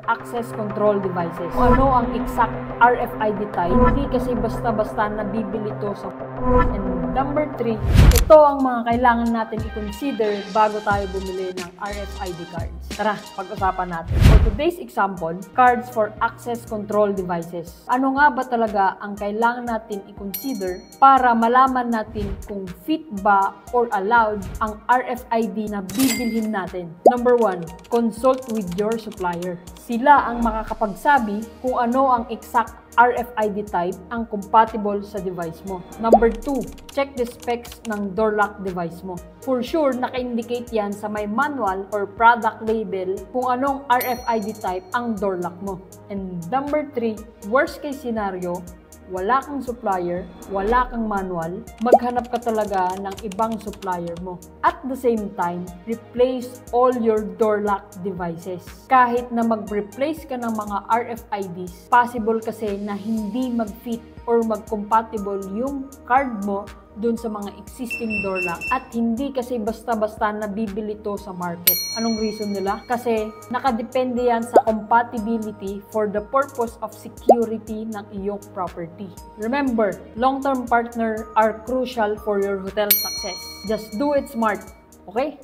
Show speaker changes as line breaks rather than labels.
access control devices. Ano ang exact RFID type? Hindi kasi basta-basta nabibili to sa. And number 3, ito ang mga kailangan natin i-consider bago tayo bumili ng RFID cards. Tara, pag-usapan natin. For today's example, cards for access control devices. Ano nga ba talaga ang kailangan natin i-consider para malaman natin kung fit ba or allowed ang RFID na bibilhin natin? Number 1, consult with your supplier. Sila ang makakapagsabi kung ano ang exact RFID type ang compatible sa device mo. Number 2, check the specs ng door lock device mo. For sure, naka-indicate yan sa may manual or product label kung anong RFID type ang door lock mo. And number 3, worst case scenario, wala kang supplier, wala kang manual, maghanap ka talaga ng ibang supplier mo. At the same time, replace all your door lock devices. Kahit na mag-replace ka ng mga RFIDs, possible kasi na hindi mag-fit or mag-compatible yung card mo dun sa mga existing door lock. At hindi kasi basta-basta nabibili to sa market. Anong reason nila? Kasi nakadepende yan sa compatibility for the purpose of security ng iyong property. Remember, long-term partner are crucial for your hotel success. Just do it smart, okay?